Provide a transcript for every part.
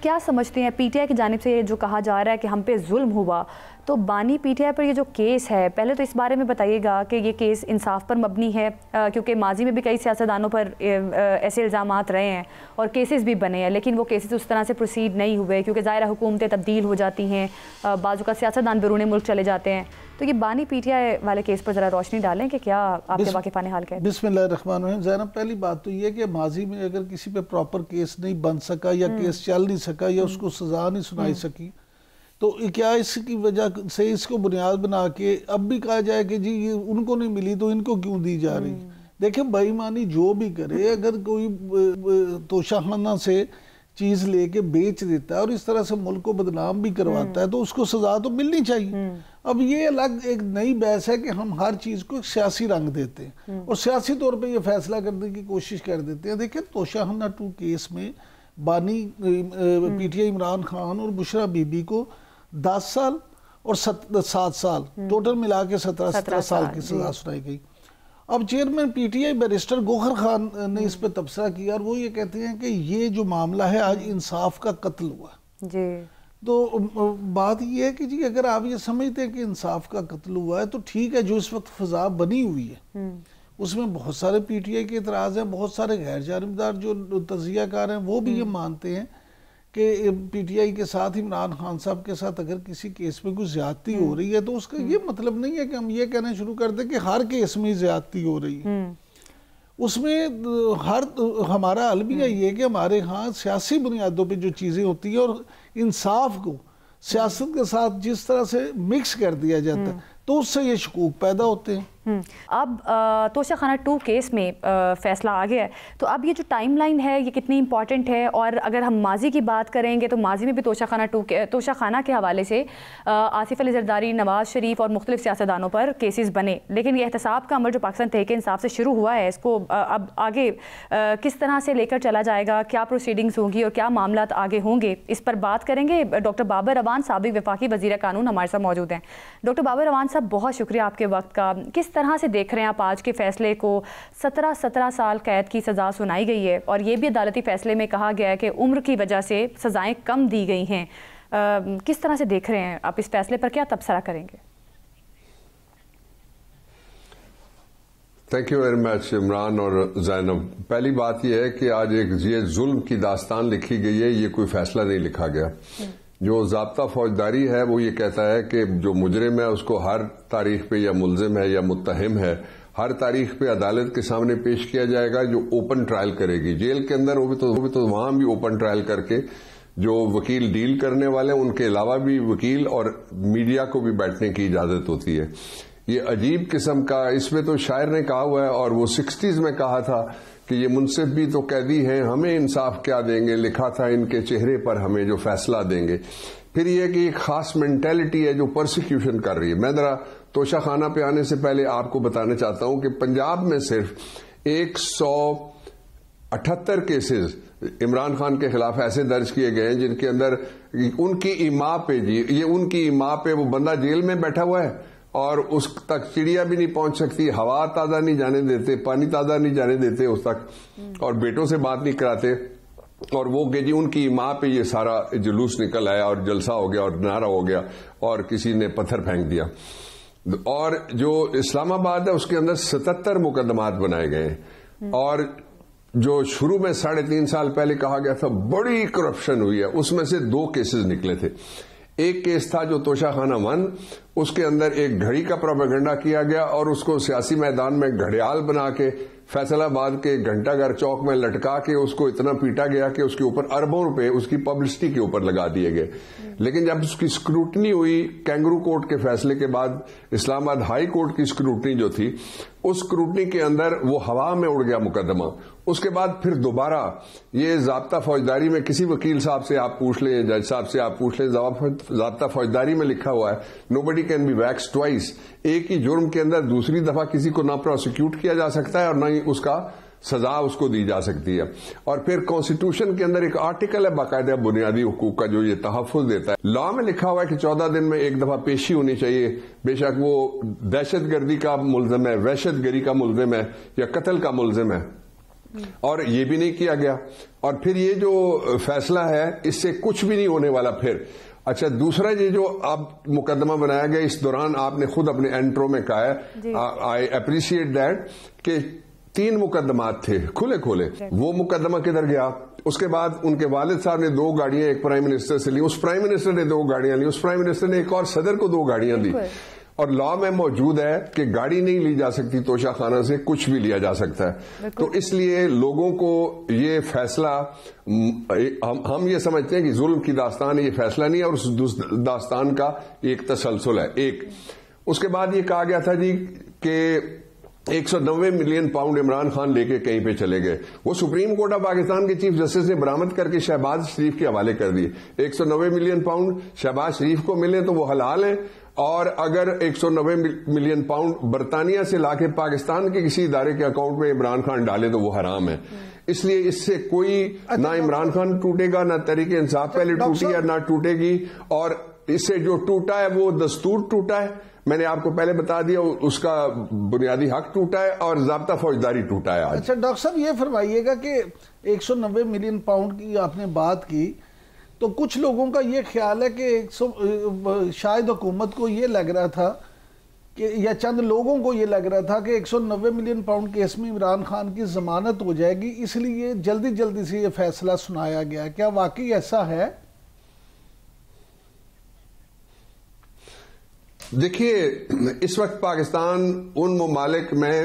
کیا سمجھتے ہیں پی ٹی آئی کی جانب سے جو کہا جا رہا ہے کہ ہم پہ ظلم ہوا، تو بانی پی ٹی آئی پر یہ جو کیس ہے، پہلے تو اس بارے میں بتائیے گا کہ یہ کیس انصاف پر مبنی ہے، کیونکہ ماضی میں بھی کئی سیاستدانوں پر ایسے الزامات رہے ہیں اور کیسز بھی بنے ہیں، لیکن وہ کیسز اس طرح سے پروسیڈ نہیں ہوئے کیونکہ ظاہرہ حکومتیں تبدیل ہو جاتی ہیں، بعض کا سیاستدان بیرون ملک چلے جاتے ہیں. تو یہ بانی پی ٹی آئی والے کیس پر ذرا روشنی ڈالیں کہ کیا آپ کے واقفان حال کہتے ہیں؟ بسم اللہ الرحمن الرحیم. زینب، پہلی بات تو یہ کہ ماضی میں اگر کسی پہ پراپر کیس نہیں بن سکا یا کیس چل نہیں سکا یا اس کو سزا نہیں سنائی سکی، تو کیا اس کی وجہ سے اس کو بنیاد بنا کے اب بھی کہا جائے کہ جی یہ ان کو نہیں ملی تو ان کو کیوں دی جا رہی؟ دیکھیں بے ایمانی جو بھی کرے، اگر کوئی توشہ سے چیز لے کے بیچ دیتا ہے اور اس طرح سے ملک کو بدنام بھی کرواتا ہے تو اس کو سزا تو ملنی چاہیے. اب یہ الگ ایک نئی بحث ہے کہ ہم ہر چیز کو سیاسی رنگ دیتے ہیں اور سیاسی طور پہ یہ فیصلہ کرنے کی کوشش کر دیتے ہیں. دیکھیں توشہ 2 کیس میں بانی پی ٹی آئی عمران خان اور بشرا بی بی کو 10 سال اور 7 سال ٹوٹل ملا کے 17 سال کی سزا سنائی گئی. اب chairman P T I barrister Gohar Khan نے اس پہ تبصرہ کیا اور وہ یہ کہتے ہیں کہ یہ جو معاملہ ہے آج انصاف کا قتل ہوا جی. تو بات یہ ہے کہ جی اگر آپ یہ سمجھتے ہیں کہ انصاف کا قتل ہوا ہے تو ٹھیک ہے، جو اس وقت فضا بنی ہوئی ہے اس میں بہت سارے پی ٹی آئی کے اعتراض ہیں، بہت سارے غیر جانبدار جو تجزیہ کار ہیں وہ بھی یہ مانتے ہیں کہ پی ٹی آئی کے ساتھ عمران خان صاحب کے ساتھ اگر کسی کیس میں کوئی زیادتی ہو رہی ہے تو اس کا یہ مطلب نہیں ہے کہ ہم یہ کہنا شروع کر دیں کہ ہر کیس میں زیادتی ہو رہی ہے. اس میں ہمارا المیہ یہ ہے کہ ہمارے ہاں سیاسی بنیادوں پہ جو چیزیں ہوتی ہیں اور انصاف کو سیاست کے ساتھ جس طرح سے مکس کر دیا جاتا ہے تو اس سے یہ شکوک پیدا ہوتے ہیں. اب توشہ خانہ 2 کیس میں فیصلہ آ گیا ہے، تو اب یہ جو ٹائم لائن ہے یہ کتنی امپورٹنٹ ہے؟ اور اگر ہم ماضی کی بات کریں گے تو ماضی میں بھی توشہ خانہ کے حوالے سے آصف علی زرداری، نواز شریف اور مختلف سیاستدانوں پر کیسز بنے، لیکن یہ احتساب کا عمل جو پاکستان تحریک انصاف سے شروع ہوا ہے، اس کو اب آگے کس طرح سے لے کر چلا جائے گا، کیا پروسیڈنگز ہوں گی اور کیا معاملات آگے ہوں گے، اس پر بات کریں گے. ڈاکٹر بابر اعوان سابق وفاقی وزیر قانون ہمارے ساتھ موجود ہیں. ڈاکٹر بابر اعوان صاحب، بہت شکریہ آپ کے وقت کا. کس طرح سے دیکھ رہے ہیں آپ آج کے فیصلے کو؟ 17 سال قید کی سزا سنائی گئی ہے اور یہ بھی عدالتی فیصلے میں کہا گیا ہے کہ عمر کی وجہ سے سزائیں کم دی گئی ہیں. کس طرح سے دیکھ رہے ہیں آپ اس فیصلے پر، کیا تبصرہ کریں گے؟ Thank you very much Imran اور زینب. پہلی بات یہ ہے کہ آج ایک یہ ظلم کی داستان لکھی گئی ہے، یہ کوئی فیصلہ نہیں لکھا گیا. جو ضابطہ فوجداری ہے وہ یہ کہتا ہے کہ جو مجرم ہے اس کو ہر تاریخ پہ یا ملزم ہے یا متہم ہے ہر تاریخ پہ عدالت کے سامنے پیش کیا جائے گا جو اوپن ٹرائل کرے گی. جیل کے اندر وہ بھی تو وہاں بھی اوپن ٹرائل کر کے جو وکیل ڈیل کرنے والے ان کے علاوہ بھی وکیل اور میڈیا کو بھی بیٹھنے کی اجازت ہوتی ہے. یہ عجیب قسم کا، اس میں تو شاعر نے کہا ہوا ہے اور وہ 60s میں کہا تھا کہ یہ منصف بھی تو قیدی ہیں، ہمیں انصاف کیا دیں گے، لکھا تھا ان کے چہرے پر ہمیں جو فیصلہ دیں گے. پھر یہ کہ ایک خاص مینٹیلٹی ہے جو پرسیکیوشن کر رہی ہے. میں ذرا توشہ خانہ پہ آنے سے پہلے آپ کو بتانا چاہتا ہوں کہ پنجاب میں صرف 178 کیسز عمران خان کے خلاف ایسے درج کیے گئے ہیں جن کے اندر ان کی ایما پہ ان کی ایما پہ وہ بندہ جیل میں بیٹھا ہوا ہے اور اس تک چڑیا بھی نہیں پہنچ سکتی، ہوا تازہ نہیں جانے دیتے، پانی تازہ نہیں جانے دیتے اس تک، اور بیٹوں سے بات نہیں کراتے، اور وہ کہ جی ان کی ماں پہ یہ سارا جلوس نکل آیا اور جلسہ ہو گیا اور نعرہ ہو گیا اور کسی نے پتھر پھینک دیا. اور جو اسلام آباد ہے اس کے اندر 77 مقدمات بنائے گئے ہیں اور جو شروع میں 3.5 سال پہلے کہا گیا تھا بڑی کرپشن ہوئی ہے، اس میں سے 2 کیسز نکلے تھے. ایک کیس تھا جو توشہ خانہ 1، اس کے اندر ایک گھڑی کا پروپیگنڈا کیا گیا اور اس کو سیاسی میدان میں گھڑیال بنا کے فیصل آباد کے گھنٹہ گھر چوک میں لٹکا کے اس کو اتنا پیٹا گیا کہ اس کے اوپر اربوں روپے اس کی پبلسٹی کے اوپر لگا دیے گئے. لیکن جب اس کی اسکروٹنی ہوئی کینگرو کورٹ کے فیصلے کے بعد، اسلام آباد ہائی کورٹ کی اسکروٹنی جو تھی، اس اسکروٹنی کے اندر وہ ہوا میں اڑ گیا مقدمہ. اس کے بعد پھر دوبارہ یہ ضابطہ فوجداری میں کسی وکیل صاحب سے آپ پوچھ لیں، جج صاحب سے آپ پوچھ لیں، ضابطہ فوجداری میں لکھا ہوا ہے nobody can be vex twice. ایک ہی جرم کے اندر دوسری دفعہ کسی کو نہ پروسیکیوٹ کیا جا سکتا ہے اور نہ ہی اس کا سزا اس کو دی جا سکتی ہے. اور پھر کانسٹیٹیوشن کے اندر ایک آرٹیکل ہے باقاعدہ بنیادی حقوق کا جو یہ تحفظ دیتا ہے. لا میں لکھا ہوا ہے کہ 14 دن میں ایک دفعہ پیشی ہونی چاہیے، بے شک وہ دہشت گردی کا ملزم ہے، وحشت گری کا ملزم ہے یا قتل کا ملزم ہے. اور یہ بھی نہیں کیا گیا. اور پھر یہ جو فیصلہ ہے اس سے کچھ بھی نہیں ہونے والا. پھر اچھا دوسرا یہ جو اب مقدمہ بنایا گیا اس دوران آپ نے خود اپنے انٹرو میں کہا ہے, آئی اپریشیٹ دیٹ, کہ 3 مقدمات تھے کھلے کھلے. وہ مقدمہ کدھر گیا؟ اس کے بعد ان کے والد صاحب نے 2 گاڑیاں ایک پرائم منسٹر سے لی, اس پرائم منسٹر نے 2 گاڑیاں لی, اس پرائم منسٹر نے ایک اور صدر کو 2 گاڑیاں دی. اور لا میں موجود ہے کہ گاڑی نہیں لی جا سکتی توشہ خانہ سے, کچھ بھی لیا جا سکتا ہے. تو اس لیے لوگوں کو یہ فیصلہ, ہم یہ سمجھتے ہیں کہ ظلم کی داستان یہ فیصلہ نہیں ہے, اور اس داستان کا ایک تسلسل ہے. ایک اس کے بعد یہ کہا گیا تھا جی کہ 190 ملین پاؤنڈ عمران خان لے کے کہیں پہ چلے گئے. وہ سپریم کورٹ آف پاکستان کے چیف جسٹس نے برآمد کر کے شہباز شریف کے حوالے کر دیے. 190 ملین پاؤنڈ شہباز شریف کو ملے تو وہ حلال ہیں, اور اگر 190 ملین پاؤنڈ برطانیہ سے لا کے پاکستان کے کسی ادارے کے اکاؤنٹ میں عمران خان ڈالے تو وہ حرام ہے. اس لیے اس سے کوئی نہ عمران خان ٹوٹے گا, نہ تحریک انصاف پہلے ٹوٹی ہے نہ ٹوٹے گی, اور اس سے جو ٹوٹا ہے وہ دستور ٹوٹا ہے. میں نے آپ کو پہلے بتا دیا اس کا بنیادی حق ٹوٹا ہے اور ضابطہ فوجداری ٹوٹا ہے آج. اچھا ڈاکٹر صاحب یہ فرمائیے گا کہ 190 ملین پاؤنڈ کی آپ نے بات کی, تو کچھ لوگوں کا یہ خیال ہے کہ شاید حکومت کو یہ لگ رہا تھا کہ, یا چند لوگوں کو یہ لگ رہا تھا کہ 190 ملین پاؤنڈ کیس میں عمران خان کی ضمانت ہو جائے گی, اس لیے جلدی جلدی سے یہ فیصلہ سنایا گیا. کیا واقعی ایسا ہے؟ دیکھیے اس وقت پاکستان ان ممالک میں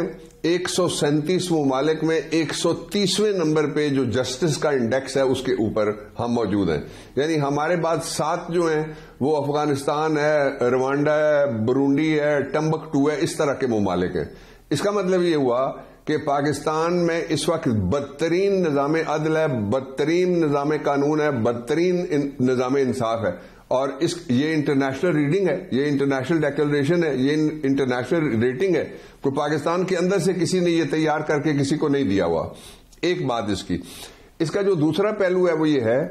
137 ممالک میں 130ویں نمبر پہ جو جسٹس کا انڈیکس ہے اس کے اوپر ہم موجود ہیں. یعنی ہمارے بعد 7 جو ہیں وہ افغانستان ہے, روانڈا ہے, برونڈی ہے, ٹمبکٹو ہے, اس طرح کے ممالک ہیں. اس کا مطلب یہ ہوا کہ پاکستان میں اس وقت بدترین نظام عدل ہے, بدترین نظام قانون ہے, بدترین نظام انصاف ہے. اور یہ انٹرنیشنل ریڈنگ ہے, یہ انٹرنیشنل ڈیکلریشن ہے, یہ انٹرنیشنل ریٹنگ ہے. کوئی پاکستان کے اندر سے کسی نے یہ تیار کر کے کسی کو نہیں دیا ہوا. ایک بات اس کی. اس کا جو دوسرا پہلو ہے وہ یہ ہے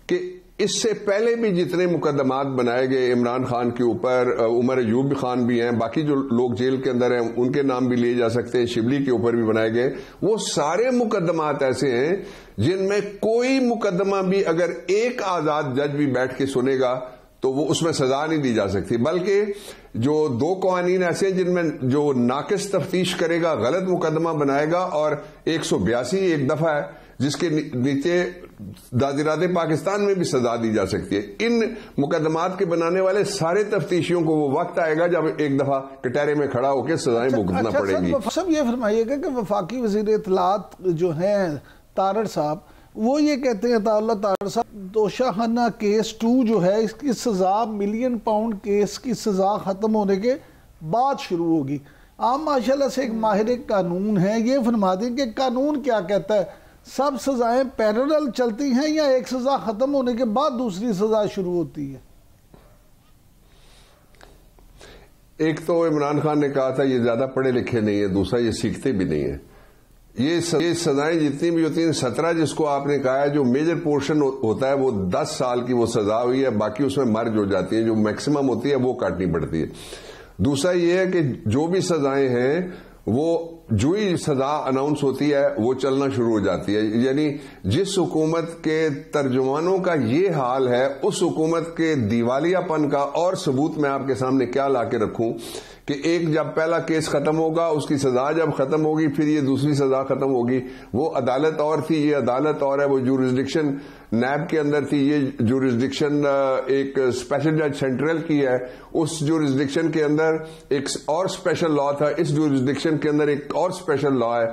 کہ اس سے پہلے بھی جتنے مقدمات بنائے گئے عمران خان کے اوپر, عمر ایوب خان بھی ہیں, باقی جو لوگ جیل کے اندر ہیں ان کے نام بھی لیے جا سکتے ہیں, شبلی کے اوپر بھی بنائے گئے, وہ سارے مقدمات ایسے ہیں جن میں کوئی مقدمہ بھی اگر ایک آزاد جج بھی بیٹھ کے سنے گا تو وہ اس میں سزا نہیں دی جا سکتی. بلکہ جو 2 قوانین ایسے ہیں جن میں جو ناقص تفتیش کرے گا, غلط مقدمہ بنائے گا, اور 182 ایک دفعہ ہے جس کے نیچے دادرات پاکستان میں بھی سزا دی جا سکتی ہے. ان مقدمات کے بنانے والے سارے تفتیشیوں کو وہ وقت آئے گا جب ایک دفعہ کٹہرے میں کھڑا ہو کے سزائیں بھگتنا پڑیں گی. سب یہ فرمائیے گا کہ وفاقی وزیر اطلاعات جو ہیں تارڑ صاحب, وہ یہ کہتے ہیں تارڑ صاحب, توشہ خانہ کیس 2 جو ہے اس کی سزا ملین پاؤنڈ کیس کی سزا ختم ہونے کے بعد شروع ہوگی. آپ ماشاءاللہ سے ایک ماہر قانون ہیں, یہ فرما دیں کہ قانون کیا کہتا ہے, سب سزائیں پیرلل چلتی ہیں یا ایک سزا ختم ہونے کے بعد دوسری سزا شروع ہوتی ہے؟ ایک تو عمران خان نے کہا تھا یہ زیادہ پڑھے لکھے نہیں ہیں, دوسرا یہ سیکھتے بھی نہیں ہیں. یہ سزائیں جتنی بھی ہوتی ہیں, 17 جس کو آپ نے کہا ہے جو میجر پورشن ہوتا ہے وہ 10 سال کی وہ سزا ہوئی ہے, باقی اس میں مرج ہو جاتی ہے, جو میکسیمم ہوتی ہے وہ کاٹنی پڑتی ہے. دوسرا یہ ہے کہ جو بھی سزائیں ہیں وہ جو ہی سزا اناؤنس ہوتی ہے وہ چلنا شروع ہو جاتی ہے. یعنی جس حکومت کے ترجمانوں کا یہ حال ہے اس حکومت کے دیوالیہ پن کا اور ثبوت میں آپ کے سامنے کیا لا کے رکھوں کہ ایک جب پہلا کیس ختم ہوگا, اس کی سزا جب ختم ہوگی, پھر یہ دوسری سزا ختم ہوگی. وہ عدالت اور تھی, یہ عدالت اور ہے. وہ جورسڈکشن نیب کے اندر تھی, یہ جورسڈکشن ایک اسپیشل جج سینٹرل کی ہے. اس جورسڈکشن کے اندر ایک اور اسپیشل لا تھا, اس جورسڈکشن کے اندر ایک اور اسپیشل لا ہے.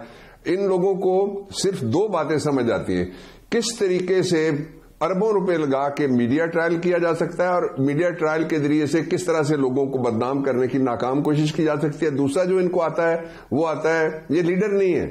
ان لوگوں کو صرف 2 باتیں سمجھ آتی ہیں, کس طریقے سے اربوں روپے لگا کے میڈیا ٹرائل کیا جا سکتا ہے, اور میڈیا ٹرائل کے ذریعے سے کس طرح سے لوگوں کو بدنام کرنے کی ناکام کوشش کی جا سکتی ہے. دوسرا جو ان کو آتا ہے وہ آتا ہے یہ لیڈر نہیں ہے,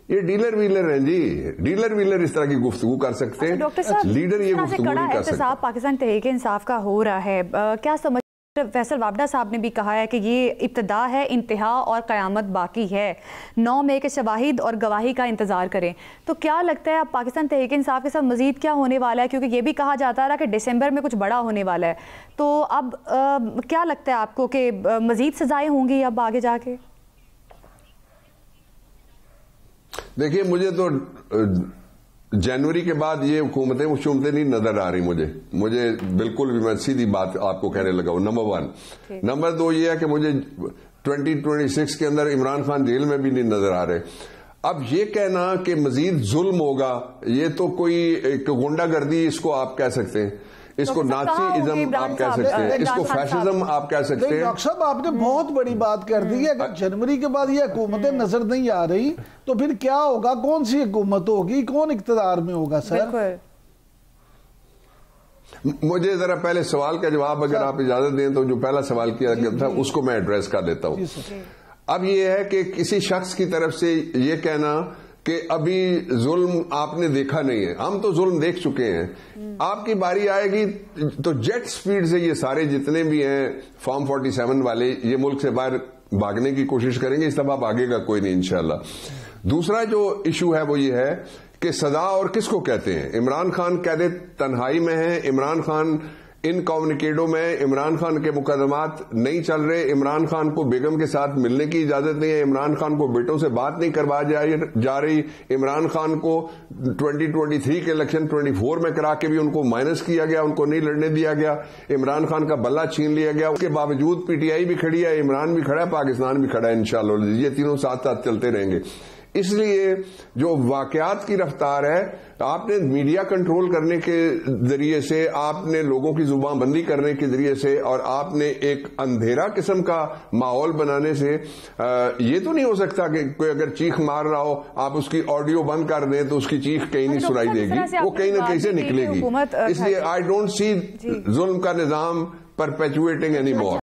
یہ ڈیلر ویلر ہیں جی. ڈیلر ویلر اس طرح کی گفتگو کر سکتے ہیں, لیڈر یہ گفتگو نہیں کر سکتے. پاکستان تحریک انصاف کا ہو رہا ہے, کیا سمجھ فیصل وابڈا صاحب نے بھی کہا ہے کہ یہ ابتدا ہے, انتہا اور قیامت باقی ہے. 9 مئی کے شواہد اور گواہی کا انتظار کریں. تو کیا لگتا ہے اب پاکستان تحریک انصاف کے ساتھ مزید کیا ہونے والا ہے, کیونکہ یہ بھی کہا جاتا رہا کہ دسمبر میں کچھ بڑا ہونے والا ہے. تو اب کیا لگتا ہے آپ کو کہ مزید سزائیں ہوں گی اب آگے جا کے؟ دیکھیے مجھے تو جنوری کے بعد یہ حکومتیں نہیں نظر آ رہی مجھے بالکل بھی. میں سیدھی بات آپ کو کہنے لگا ہوں. نمبر 1. نمبر 2 یہ ہے کہ مجھے 2026 کے اندر عمران خان جیل میں بھی نہیں نظر آ رہے. اب یہ کہنا کہ مزید ظلم ہوگا یہ تو کوئی غنڈہ گردی اس کو آپ کہہ سکتے ہیں, اس کو نازی ازم آپ کہہ سکتے ہیں, اس کو فیشزم آپ کہہ سکتے ہیں. ڈاکٹر صاحب آپ نے بہت بڑی بات کر دی ہے. اگر جنوری کے بعد یہ حکومتیں نظر نہیں آ رہی تو پھر کیا ہوگا؟ کون سی حکومت ہوگی؟ کون اقتدار میں ہوگا؟ سر مجھے ذرا پہلے سوال کا جواب اگر آپ اجازت دیں تو جو پہلا سوال کیا گیا تھا اس کو میں ایڈریس کر دیتا ہوں. اب یہ ہے کہ کسی شخص کی طرف سے یہ کہنا کہ ابھی ظلم آپ نے دیکھا نہیں ہے. ہم تو ظلم دیکھ چکے ہیں. آپ کی باری آئے گی تو جیٹ سپیڈ سے یہ سارے جتنے بھی ہیں فارم 47 والے یہ ملک سے باہر بھاگنے کی کوشش کریں گے. اس دفعہ بھاگے گا کوئی نہیں انشاءاللہ. دوسرا جو ایشو ہے وہ یہ ہے کہ سزا اور کس کو کہتے ہیں. عمران خان قید تنہائی میں ہیں. عمران خان ان کمیونیکیٹوں میں عمران خان کے مقدمات نہیں چل رہے. عمران خان کو بیگم کے ساتھ ملنے کی اجازت نہیں ہے. عمران خان کو بیٹوں سے بات نہیں کروائی جا رہی. عمران خان کو 2023 کے الیکشن 24 میں کرا کے بھی ان کو مائنس کیا گیا, ان کو نہیں لڑنے دیا گیا. عمران خان کا بلہ چھین لیا گیا. اس کے باوجود پی ٹی آئی بھی کھڑی ہے, عمران بھی کھڑا ہے, پاکستان بھی کھڑا ہے. انشاءاللہ یہ تینوں ساتھ ساتھ چلتے رہیں گے. اس لیے جو واقعات کی رفتار ہے آپ نے میڈیا کنٹرول کرنے کے ذریعے سے, آپ نے لوگوں کی زبان بندی کرنے کے ذریعے سے, اور آپ نے ایک اندھیرا قسم کا ماحول بنانے سے یہ تو نہیں ہو سکتا کہ کوئی اگر چیخ مار رہا ہو آپ اس کی آڈیو بند کر دیں تو اس کی چیخ کہیں نہیں سنائی دے گی, وہ کہیں نہ کہیں سے نکلے گی. اس لیے آئی ڈونٹ سی ظلم کا نظام پرپیچویٹنگ اینی مور.